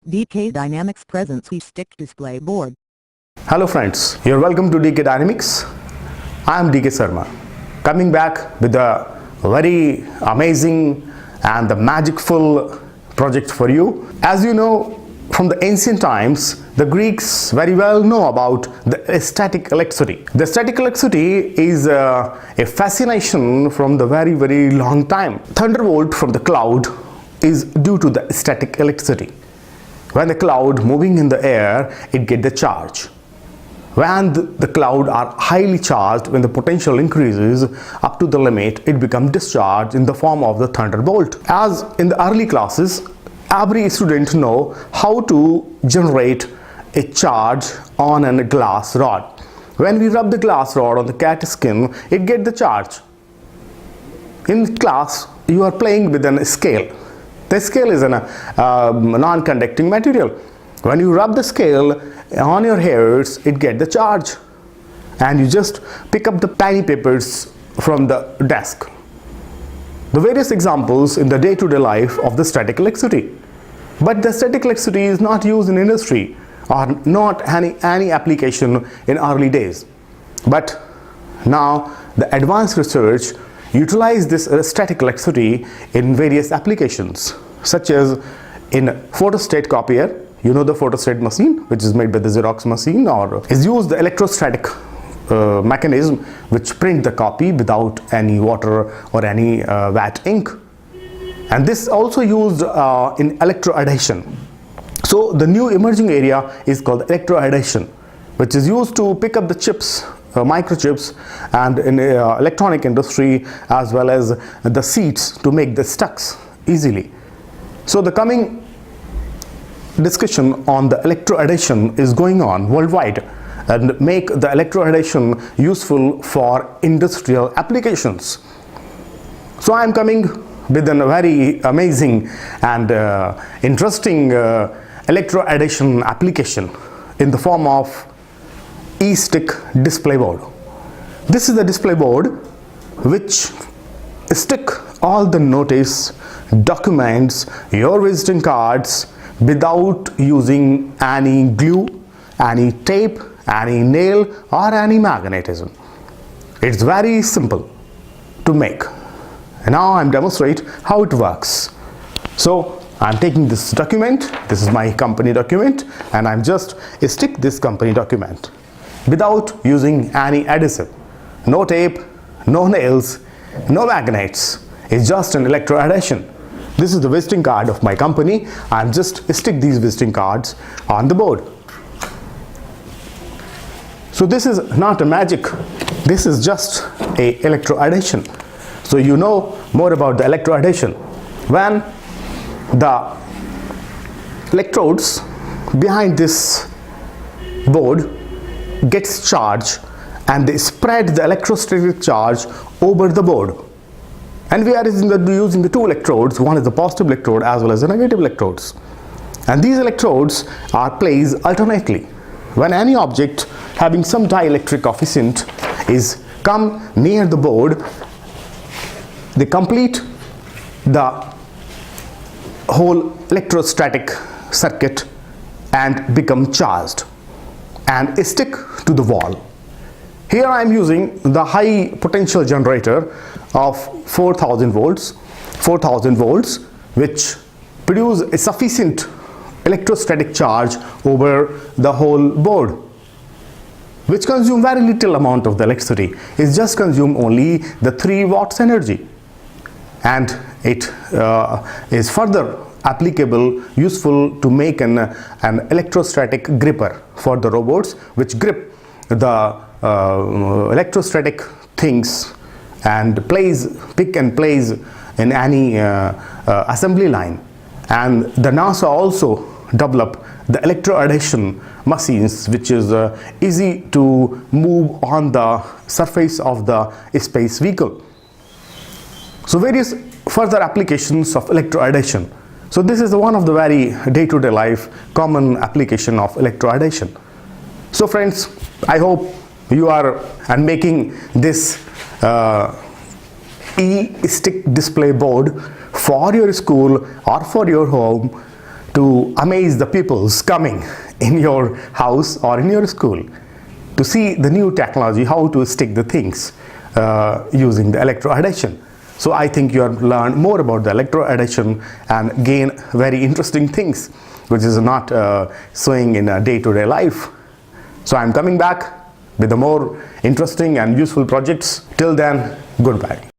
dkdynamics presents e-stick display board. Hello friends, you're welcome to dkdynamics. I am DK Sharma, coming back with a very amazing and the magicful project for you. As you know, from the ancient times, the Greeks very well know about the static electricity. The static electricity is a fascination from the very long time. Thunderbolt from the cloud is due to the static electricity. When the cloud moving in the air, it get the charge. When the cloud are highly charged, when the potential increases up to the limit, it becomes discharged in the form of the thunderbolt. As in the early classes, every student know how to generate a charge on a glass rod. When we rub the glass rod on the cat skin, it get the charge. In class, you are playing with a scale. The scale is a non-conducting material. When you rub the scale on your hairs, it gets the charge. And you just pick up the tiny papers from the desk. The various examples in the day-to-day life of the static electricity. But the static electricity is not used in industry or not any application in early days. But now the advanced research utilize this static electricity in various applications, such as in photostat copier. You know the photostat machine, which is made by the Xerox machine, or is used the electrostatic mechanism which print the copy without any water or any wet ink. And this also used in electroadhesion. So the new emerging area is called electroadhesion, which is used to pick up the chips, microchips, and in electronic industry, as well as the seats to make the stucks easily. So the coming discussion on the electroadhesion is going on worldwide and make the electroadhesion useful for industrial applications. So I am coming with a very amazing and interesting electroadhesion application in the form of e-stick display board. This is the display board which stick all the notice, documents, your visiting cards without using any glue, any tape, any nail or any magnetism. It's very simple to make. And now I'm demonstrate how it works. So I'm taking this document, this is my company document, and I'm just stick this company document without using any adhesive. No tape, no nails, no magnets. It's just an electroadhesion. This is the visiting card of my company. I'm just stick these visiting cards on the board. So this is not a magic. This is just a electroadhesion. So you know more about the electroadhesion. When the electrodes behind this board gets charged and they spread the electrostatic charge over the board. And we are using the two electrodes. One is the positive electrode as well as the negative electrodes. And these electrodes are placed alternately. When any object having some dielectric coefficient is come near the board, they complete the whole electrostatic circuit and become charged and stick to the wall. Here I am using the high potential generator of 4000 volts, which produce a sufficient electrostatic charge over the whole board, which consume very little amount of the electricity. It just consume only the 3 watts energy, and it is further applicable, useful to make an electrostatic gripper for the robots, which grip the electrostatic things and pick and place in any assembly line. And the NASA also developed the electroadhesion machines, which is easy to move on the surface of the space vehicle. So various further applications of electroadhesion. So this is one of the very day-to-day life common application of electroadhesion. So friends, I hope you are making this e-stick display board for your school or for your home to amaze the peoples coming in your house or in your school to see the new technology, how to stick the things using the electroadhesion. So I think you have learned more about the electroadhesion and gain very interesting things which is not showing in a day-to-day life. So I'm coming back with the more interesting and useful projects. Till then, goodbye.